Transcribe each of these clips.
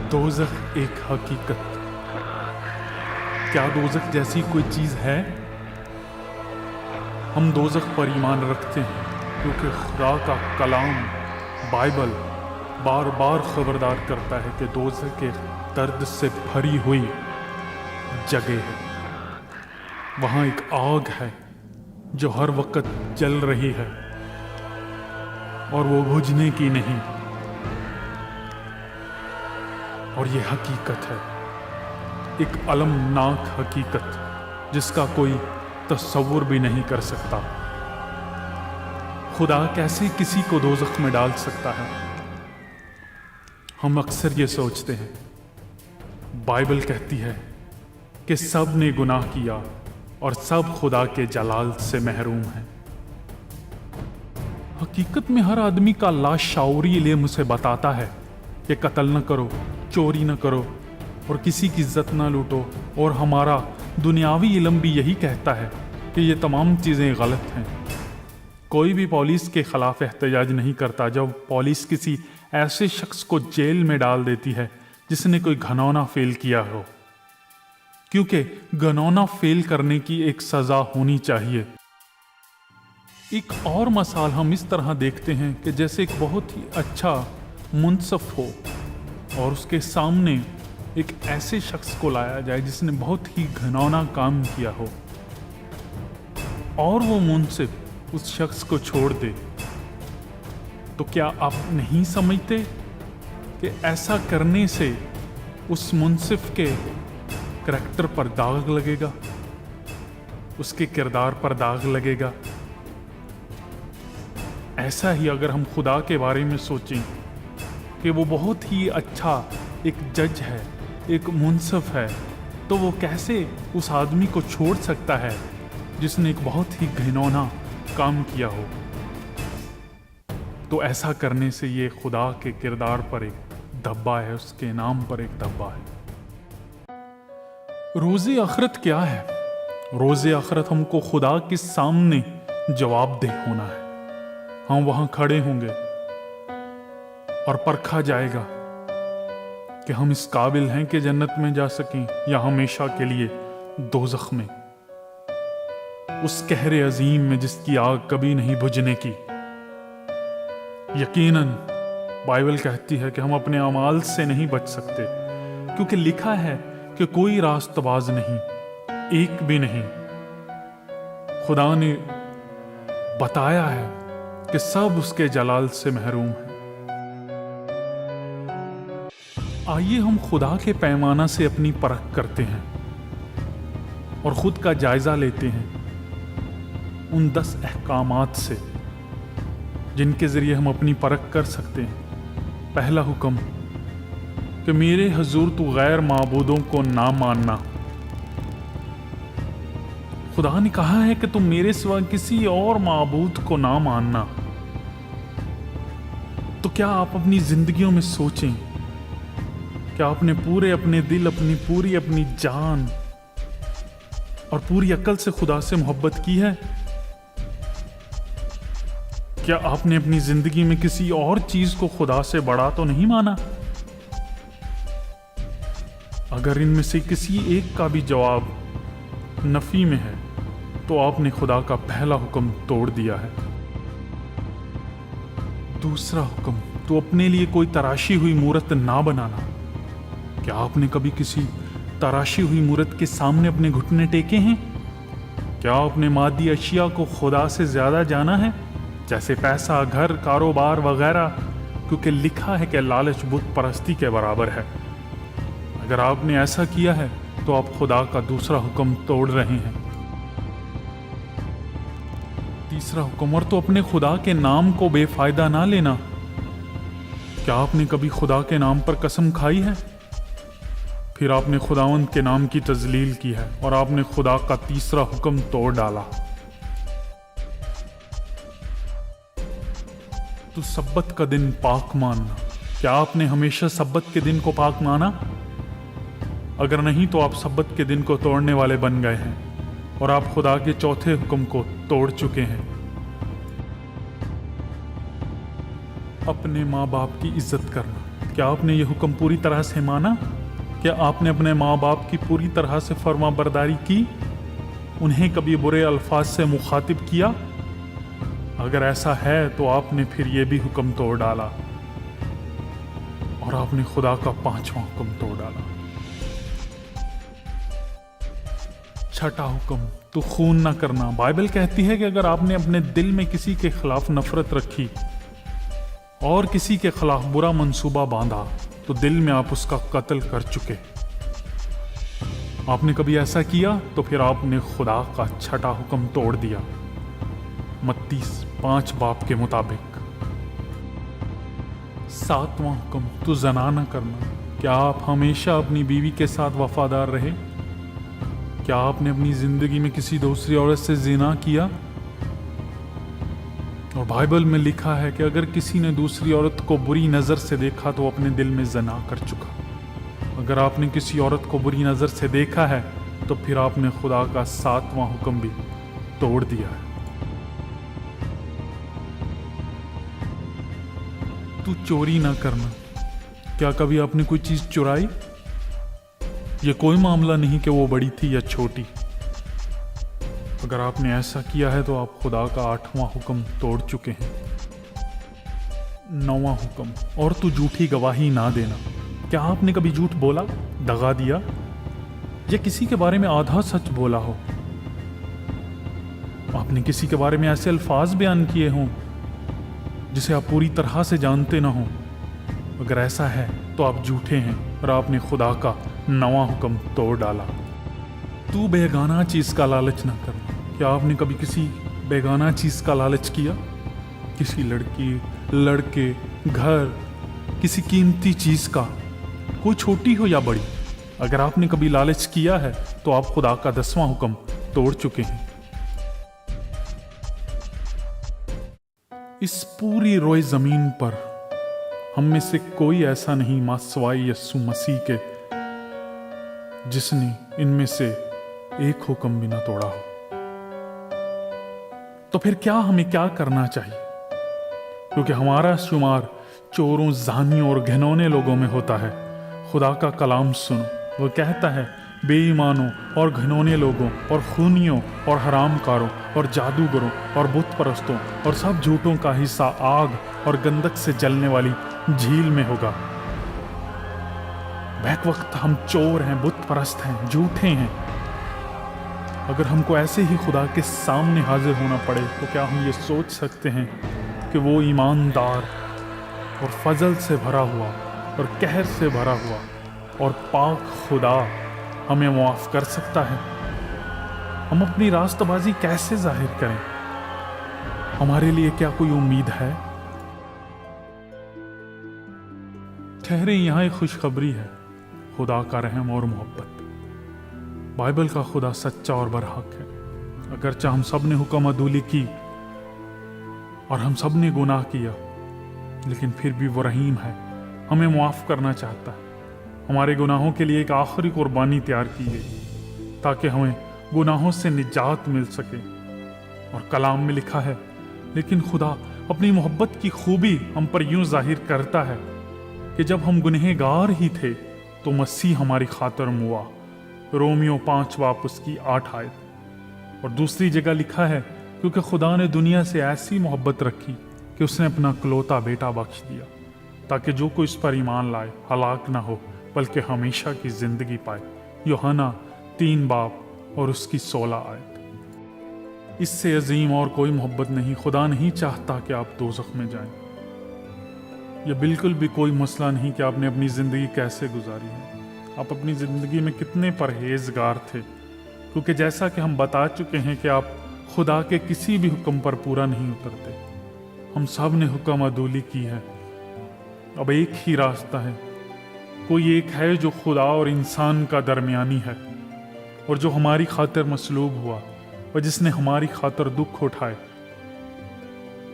दोज़ख एक हकीकत। क्या दोज़ख जैसी कोई चीज़ है? हम दोज़ख पर ईमान रखते हैं क्योंकि खुदा का कलाम बाइबल बार बार खबरदार करता है कि दोज़ख के दर्द से भरी हुई जगह है। वहाँ एक आग है जो हर वक्त जल रही है और वो बुझने की नहीं। और ये हकीकत है, एक अलमनाक हकीकत जिसका कोई तस्वुर भी नहीं कर सकता। खुदा कैसे किसी को दोज़ख में डाल सकता है? हम अक्सर ये सोचते हैं। बाइबल कहती है कि सब ने गुनाह किया और सब खुदा के जलाल से महरूम हैं। हकीकत में हर आदमी का लाशऊरी इल्म उसे बताता है कि कत्ल न करो, चोरी न करो और किसी की इज्जत न लूटो, और हमारा दुनियावी इल्म भी यही कहता है कि ये तमाम चीज़ें गलत हैं। कोई भी पुलिस के खिलाफ एहतजाज नहीं करता जब पुलिस किसी ऐसे शख्स को जेल में डाल देती है जिसने कोई घिनौना फेल किया हो, क्योंकि घिनौना फेल करने की एक सज़ा होनी चाहिए। एक और मिसाल हम इस तरह देखते हैं कि जैसे एक बहुत ही अच्छा मुंसफ हो और उसके सामने एक ऐसे शख्स को लाया जाए जिसने बहुत ही घिनौना काम किया हो, और वो मुंसिफ उस शख्स को छोड़ दे, तो क्या आप नहीं समझते कि ऐसा करने से उस मुंसिफ के करैक्टर पर दाग लगेगा, उसके किरदार पर दाग लगेगा? ऐसा ही अगर हम खुदा के बारे में सोचें कि वो बहुत ही अच्छा एक जज है, एक मुंसिफ है, तो वो कैसे उस आदमी को छोड़ सकता है जिसने एक बहुत ही घिनौना काम किया हो? तो ऐसा करने से ये खुदा के किरदार पर एक धब्बा है, उसके नाम पर एक धब्बा है। रोज़े आखिरत क्या है? रोज़े आखिरत हमको खुदा के सामने जवाबदेह होना है। हम वहाँ खड़े होंगे और परखा जाएगा कि हम इस काबिल हैं कि जन्नत में जा सकें या हमेशा के लिए दोज़ख में, उस कहरे अजीम में जिसकी आग कभी नहीं बुझने की। यकीनन बाइबल कहती है कि हम अपने अमाल से नहीं बच सकते, क्योंकि लिखा है कि कोई रास्तबाज नहीं, एक भी नहीं। खुदा ने बताया है कि सब उसके जलाल से महरूम हैं। आइए हम खुदा के पैमाना से अपनी परख करते हैं और खुद का जायजा लेते हैं उन 10 अहकामात से जिनके जरिए हम अपनी परख कर सकते हैं। पहला हुक्म कि मेरे हुजूर तू गैर माबूदों को ना मानना। खुदा ने कहा है कि तुम मेरे सिवा किसी और माबूद को ना मानना। तो क्या आप अपनी जिंदगियों में सोचें, क्या आपने पूरे अपने दिल, अपनी जान और पूरी अक्ल से खुदा से मोहब्बत की है? क्या आपने अपनी जिंदगी में किसी और चीज को खुदा से बड़ा तो नहीं माना? अगर इनमें से किसी एक का भी जवाब नफी में है तो आपने खुदा का पहला हुक्म तोड़ दिया है। दूसरा हुक्म, तो अपने लिए कोई तराशी हुई मूरत ना बनाना। क्या आपने कभी किसी तराशी हुई मूरत के सामने अपने घुटने टेके हैं? क्या आपने मादी अशिया को खुदा से ज्यादा जाना है, जैसे पैसा, घर, कारोबार वगैरह? क्योंकि लिखा है कि लालच बुत परस्ती के बराबर है। अगर आपने ऐसा किया है तो आप खुदा का दूसरा हुक्म तोड़ रहे हैं। तीसरा हुक्म, और तो अपने खुदा के नाम को बेफायदा ना लेना। क्या आपने कभी खुदा के नाम पर कसम खाई है? फिर आपने खुदावंद के नाम की तजलील की है और आपने खुदा का तीसरा हुक्म तोड़ डाला। तो सब्बत का दिन पाक मानना। क्या आपने हमेशा सब्बत के दिन को पाक माना? अगर नहीं तो आप सब्बत के दिन को तोड़ने वाले बन गए हैं और आप खुदा के चौथे हुक्म को तोड़ चुके हैं। अपने माँ बाप की इज्जत करना। کیا آپ نے یہ حکم پوری طرح سے مانا؟ کیا آپ نے اپنے ماں باپ کی پوری طرح سے فرما برداری کی؟ انہیں کبھی برے الفاظ سے مخاطب کیا؟ اگر ایسا ہے تو آپ نے پھر یہ بھی حکم توڑ ڈالا، اور آپ نے خدا کا 5واں حکم توڑ ڈالا۔ چھٹا حکم، تو خون نہ کرنا۔ بائبل کہتی ہے کہ اگر آپ نے اپنے دل میں کسی کے خلاف نفرت رکھی اور کسی کے خلاف برا منصوبہ باندھا تو دل میں آپ اس کا قتل کر چکے۔ آپ نے کبھی ایسا کیا تو پھر آپ نے خدا کا چھٹا حکم توڑ دیا، متی 5 باپ کے مطابق۔ 7واں حکم، تو زنا نہ کرنا۔ کیا آپ ہمیشہ اپنی بیوی کے ساتھ وفادار رہے؟ کیا آپ نے اپنی زندگی میں کسی دوسری عورت سے زنا کیا؟ اور بائبل میں لکھا ہے کہ اگر کسی نے دوسری عورت کو بری نظر سے دیکھا تو اپنے دل میں زنا کر چکا۔ اگر آپ نے کسی عورت کو بری نظر سے دیکھا ہے تو پھر آپ نے خدا کا 7واں حکم بھی توڑ دیا ہے۔ تو چوری نہ کرنا۔ کیا کبھی آپ نے کوئی چیز چرائی؟ یہ کوئی معاملہ نہیں کہ وہ بڑی تھی یا چھوٹی۔ اگر آپ نے ایسا کیا ہے تو آپ خدا کا 8واں حکم توڑ چکے ہیں۔ 9واں حکم، اور تو جھوٹی گواہی نہ دینا۔ کیا آپ نے کبھی جھوٹ بولا، دغا دیا یا کسی کے بارے میں آدھا سچ بولا ہو؟ آپ نے کسی کے بارے میں ایسے الفاظ بیان کیے ہوں جسے آپ پوری طرح سے جانتے نہ ہوں؟ اگر ایسا ہے تو آپ جھوٹے ہیں اور آپ نے خدا کا 9واں حکم توڑ ڈالا۔ تو بیگانہ چیز کا لالچ نہ کرنا۔ کیا آپ نے کبھی کسی بیگانہ چیز کا لالچ کیا؟ کسی لڑکی، لڑکے، گھر، کسی قیمتی چیز کا، کوئی چھوٹی ہو یا بڑی؟ اگر آپ نے کبھی لالچ کیا ہے تو آپ خدا کا 10واں حکم توڑ چکے ہیں۔ اس پوری روئے زمین پر ہم میں سے کوئی ایسا نہیں ماں سوائے یسوع مسیح کے جس نے ان میں سے ایک حکم بھی نہ توڑا ہو۔ تو پھر کیا ہمیں کیا کرنا چاہیے؟ کیونکہ ہمارا شمار چوروں، زانیوں اور گھنونے لوگوں میں ہوتا ہے۔ خدا کا کلام سنو، وہ کہتا ہے بے ایمانوں اور گھنونے لوگوں اور خونیوں اور حرام کاروں اور جادوگروں اور بت پرستوں اور سب جھوٹوں کا حصہ آگ اور گندک سے جلنے والی جھیل میں ہوگا۔ بیک وقت ہم چور ہیں، بت پرست ہیں، جھوٹے ہیں۔ اگر ہم کو ایسے ہی خدا کے سامنے حاضر ہونا پڑے تو کیا ہم یہ سوچ سکتے ہیں کہ وہ ایماندار اور فضل سے بھرا ہوا اور قہر سے بھرا ہوا اور پاک خدا ہمیں معاف کر سکتا ہے؟ ہم اپنی راست بازی کیسے ظاہر کریں؟ ہمارے لیے کیا کوئی امید ہے؟ ٹھہرے، یہاں ایک خوشخبری ہے، خدا کا رحم اور محبت۔ بائبل کا خدا سچا اور برحق ہے۔ اگرچہ ہم سب نے حکم عدولی کی اور ہم سب نے گناہ کیا، لیکن پھر بھی وہ رحیم ہے، ہمیں معاف کرنا چاہتا ہے۔ ہمارے گناہوں کے لیے ایک آخری قربانی تیار کی گئی تاکہ ہمیں گناہوں سے نجات مل سکے۔ اور کلام میں لکھا ہے، لیکن خدا اپنی محبت کی خوبی ہم پر یوں ظاہر کرتا ہے کہ جب ہم گنہگار ہی تھے تو مسیح ہماری خاطر ہوا۔ رومیو 5 باپ اس کی 8 آیت۔ اور دوسری جگہ لکھا ہے، کیونکہ خدا نے دنیا سے ایسی محبت رکھی کہ اس نے اپنا اکلوتا بیٹا بخش دیا تاکہ جو کوئی اس پر ایمان لائے ہلاک نہ ہو بلکہ ہمیشہ کی زندگی پائے۔ یوحنا 3 باپ اور اس کی 16 آیت۔ اس سے عظیم اور کوئی محبت نہیں۔ خدا نہیں چاہتا کہ آپ دوزخ میں جائیں۔ یہ بالکل بھی کوئی مسئلہ نہیں کہ آپ نے اپنی زندگی کیسے گزاری ہے، آپ اپنی زندگی میں کتنے پرہیزگار تھے، کیونکہ جیسا کہ ہم بتا چکے ہیں کہ آپ خدا کے کسی بھی حکم پر پورا نہیں اترتے۔ ہم سب نے حکم عدولی کی ہے۔ اب ایک ہی راستہ ہے، کوئی ایک ہے جو خدا اور انسان کا درمیانی ہے، اور جو ہماری خاطر مصلوب ہوا اور جس نے ہماری خاطر دکھ اٹھائے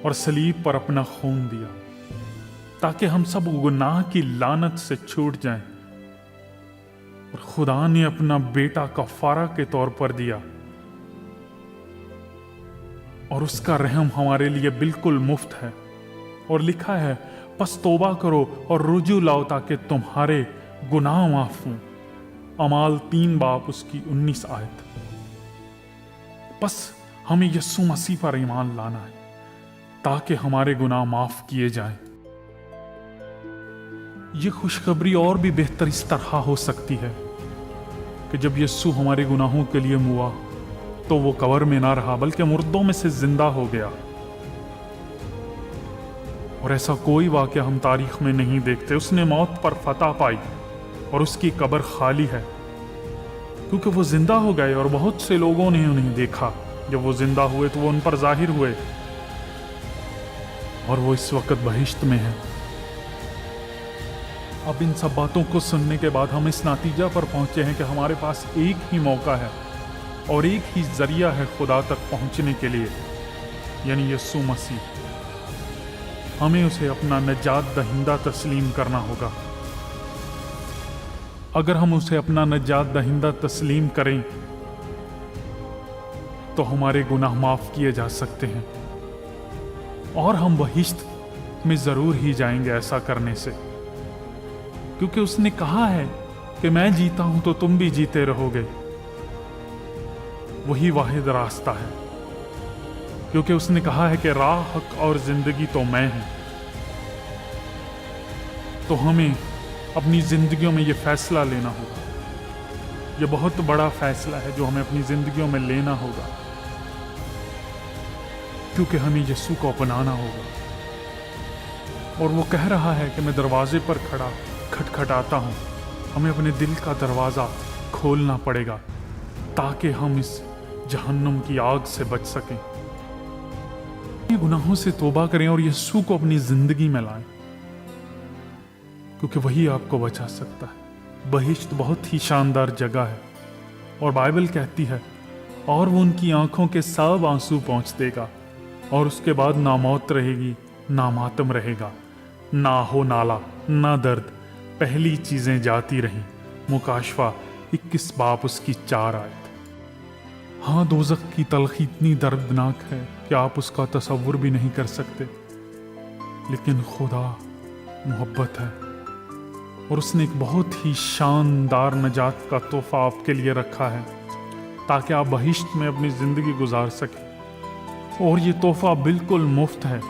اور صلیب پر اپنا خون دیا تاکہ ہم سب گناہ کی لعنت سے چھوٹ جائیں۔ اور خدا نے اپنا بیٹا کفارہ کے طور پر دیا، اور اس کا رحم ہمارے لیے بالکل مفت ہے۔ اور لکھا ہے، बस तौबा करो और रुजू लाओ ताकि तुम्हारे गुनाह माफ हों। अमाल 3 बाब उसकी 19 आयत। बस हमें यीशु मसीह पर ईमान लाना है ताकि हमारे गुनाह माफ किए जाएं। ये खुशखबरी और भी बेहतर इस तरह हो सकती है कि जब यीशु हमारे गुनाहों के लिए मुआ तो वो कब्र में ना रहा बल्कि मुर्दों में से जिंदा हो गया। और ऐसा कोई वाकया हम तारीख में नहीं देखते। उसने मौत पर फतह पाई और उसकी कब्र खाली है क्योंकि वो जिंदा हो गए और बहुत से लोगों ने उन्हें देखा। जब वो जिंदा हुए तो वो उन पर जाहिर हुए और वो इस वक्त बहिश्त में है। अब इन सब बातों को सुनने के बाद हम इस नतीजा पर पहुंचे हैं कि हमारे पास एक ही मौका है और एक ही जरिया है खुदा तक पहुंचने के लिए, यानी यीशु मसीह। हमें उसे अपना नजात दहिंदा तस्लीम करना होगा। अगर हम उसे अपना नजात दहिंदा तस्लीम करें तो हमारे गुनाह माफ किए जा सकते हैं और हम बहिश्त में जरूर ही जाएंगे ऐसा करने से, क्योंकि उसने कहा है कि मैं जीता हूं तो तुम भी जीते रहोगे। वही वाहिद रास्ता है, क्योंकि उसने कहा है कि राह, हक और जिंदगी तो मैं हूं। तो हमें अपनी जिंदगियों में ये फैसला लेना होगा। ये बहुत बड़ा फैसला है जो हमें अपनी जिंदगियों में लेना होगा, क्योंकि हमें यीशु को अपनाना होगा। और वो कह रहा है कि मैं दरवाजे पर खड़ा खटखटाता हूं। हमें अपने दिल का दरवाजा खोलना पड़ेगा ताकि हम इस जहन्नुम की आग से बच सकें। ये गुनाहों से तौबा करें और यीशु को अपनी जिंदगी में लाएं, क्योंकि वही आपको बचा सकता है। बहिश्त बहुत ही शानदार जगह है और बाइबल कहती है और वो उनकी आंखों के सब आंसू पोंछ देगा और उसके बाद ना मौत रहेगी ना मातम रहेगा, ना हो नाला ना दर्द, पहली चीजें जाती रहीं। मुकाशवा 21 बाब उसकी 4 आयत। हाँ, दोज़ख की तलखी इतनी दर्दनाक है कि आप उसका तसव्वुर भी नहीं कर सकते, लेकिन खुदा मोहब्बत है और उसने एक बहुत ही शानदार नजात का तोहफा आपके लिए रखा है ताकि आप बहिश्त में अपनी जिंदगी गुजार सकें। और ये तोहफा बिल्कुल मुफ्त है,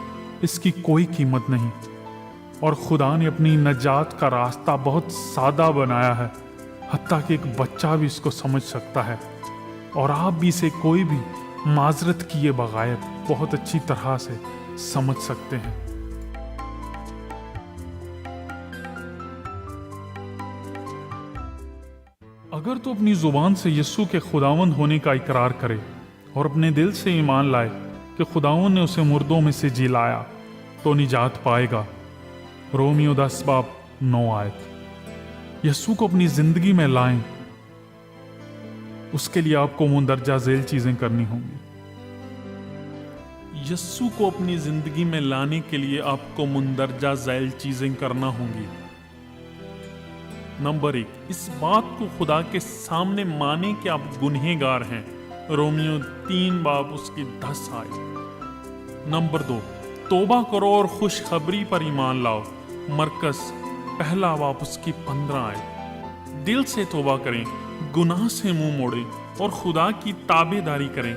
इसकी कोई कीमत नहीं। और खुदा ने अपनी नजात का रास्ता बहुत सादा बनाया है, हत्ता कि एक बच्चा भी इसको समझ सकता है और आप भी इसे कोई भी माजरत किए बगैर बहुत अच्छी तरह से समझ सकते हैं। अगर तो अपनी जुबान से यीशु के खुदावंद होने का इकरार करे और अपने दिल से ईमान लाए कि खुदावंद ने उसे मुर्दों में से जी लाया तो निजात पाएगा। रोमियो 10 बाब 9 आयत। यीशु को अपनी जिंदगी में लाएं, उसके लिए आपको मुंदरजा झेल चीजें करनी होंगी। यीशु को अपनी जिंदगी में लाने के लिए आपको मुंदरजा झेल चीजें करना होंगी। नंबर 1, इस बात को खुदा के सामने माने कि आप गुनहगार हैं। रोमियो 3 बाब उसकी 10 आयत। नंबर 2, तौबा करो और खुशखबरी पर ईमान लाओ। मरकस 1 बाब उसकी 15 आयत। दिल से तौबा करें, गुनाह से मुंह मोड़ें और खुदा की ताबेदारी करें।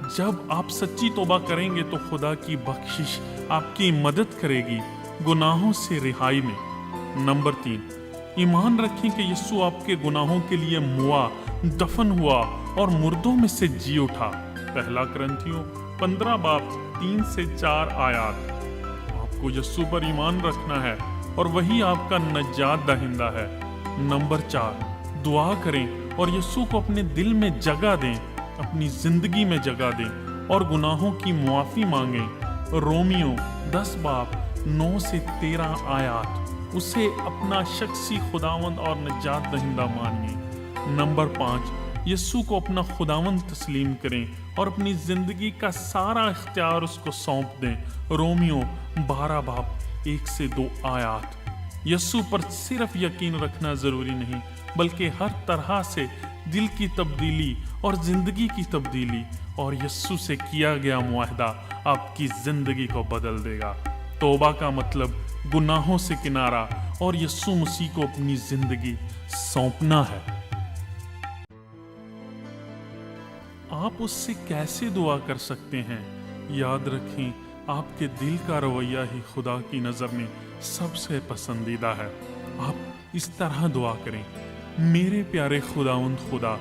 जब आप सच्ची तौबा करेंगे तो खुदा की बख्शिश आपकी मदद करेगी गुनाहों से रिहाई में। नंबर 3, ईमान रखें कि यीशु आपके गुनाहों के लिए मुआ, दफन हुआ और मुर्दों में से जी उठा। 1 कुरिन्थियों 15 बाब 3 से 4 आयत। आपको यीशु पर ईमान रखना है और वही आपका नजात दहिंदा है। नंबर 4, दुआ करें और यीशु को अपने दिल में जगह दें, अपनी जिंदगी में जगह दें और गुनाहों की मुआफी मांगें। रोमियो 10 बाब 9 से 13 आयत। उसे अपना शख्सी खुदावंद और नजात दहिंदा मानिए। नंबर 5, यीशु को अपना खुदावंद तस्लीम करें और अपनी जिंदगी का सारा इख्तियार उसको सौंप दें। रोमियो 12 बाब 1 से 2 आयत। यीशु पर सिर्फ यकीन रखना जरूरी नहीं, बल्कि हर तरह से दिल की तब्दीली और जिंदगी की तब्दीली और यीशु से किया गया मुआहदा आपकी जिंदगी को बदल देगा। तौबा का मतलब गुनाहों से किनारा और यीशु मसीह को अपनी जिंदगी सौंपना है। आप उससे कैसे दुआ कर सकते हैं? याद रखें, आपके दिल का रवैया ही खुदा की नज़र में सबसे पसंदीदा है। आप इस तरह दुआ करें, मेरे प्यारे खुदावंद खुदा,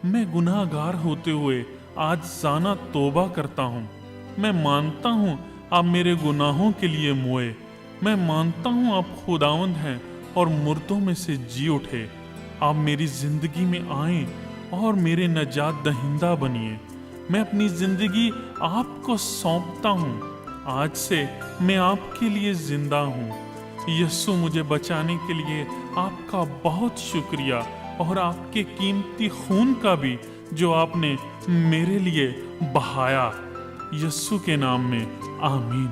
मैं गुनाहगार होते हुए आज जाना तौबा करता हूँ। मैं मानता हूँ आप मेरे गुनाहों के लिए मोए। मैं मानता हूँ आप खुदावंद हैं और मुर्दों में से जी उठे। आप मेरी जिंदगी में आएं और मेरे नजात दहिंदा बनिए। मैं अपनी जिंदगी आपको सौंपता हूँ। आज से मैं आपके लिए जिंदा हूँ। यीशु, मुझे बचाने के लिए आपका बहुत शुक्रिया, और आपके कीमती खून का भी जो आपने मेरे लिए बहाया। यीशु के नाम में आमीन।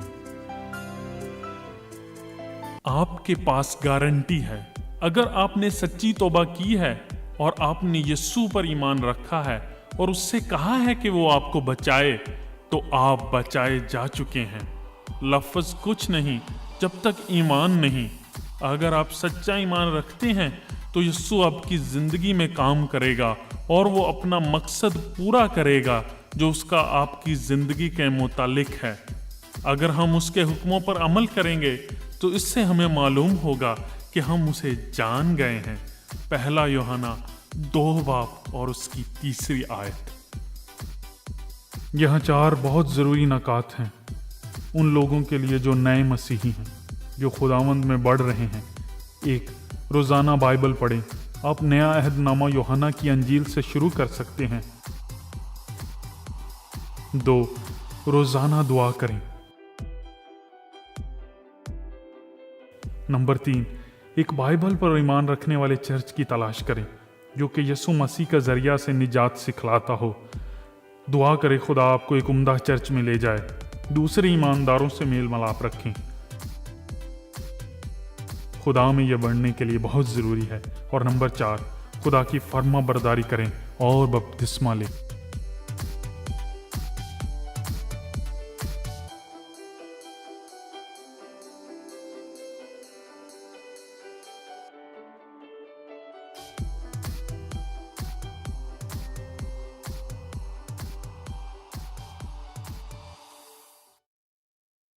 आपके पास गारंटी है, अगर आपने सच्ची तौबा की है और आपने यीशु पर ईमान रखा है और उससे कहा है कि वो आपको बचाए, तो आप बचाए जा चुके हैं। लफ्ज़ कुछ नहीं जब तक ईमान नहीं। अगर आप सच्चा ईमान रखते हैं तो यीशु आपकी ज़िंदगी में काम करेगा और वो अपना मकसद पूरा करेगा जो उसका आपकी ज़िंदगी के मुतालिक है। अगर हम उसके हुक्मों पर अमल करेंगे तो इससे हमें मालूम होगा कि हम उसे जान गए हैं। पहला यूहन्ना 2 बाब और उसकी 3 आयत। यहाँ 4 बहुत ज़रूरी नकात हैं उन लोगों के लिए जो नए मसीही हैं, जो खुदावंद में बढ़ रहे हैं। 1, रोज़ाना बाइबल पढ़ें। आप नया अहदनामा यूहन्ना की अंजील से शुरू कर सकते हैं। 2, रोज़ाना दुआ करें। नंबर 3, एक बाइबल पर ईमान रखने वाले चर्च की तलाश करें जो कि यीशु मसीह का जरिया से निजात सिखलाता हो। दुआ करें खुदा आपको एक उम्दा चर्च में ले जाए। दूसरे ईमानदारों से मेल मिलाप रखें। खुदा में यह बढ़ने के लिए बहुत ज़रूरी है। और नंबर 4, खुदा की फर्मा बरदारी करें और बपतिस्मा लें।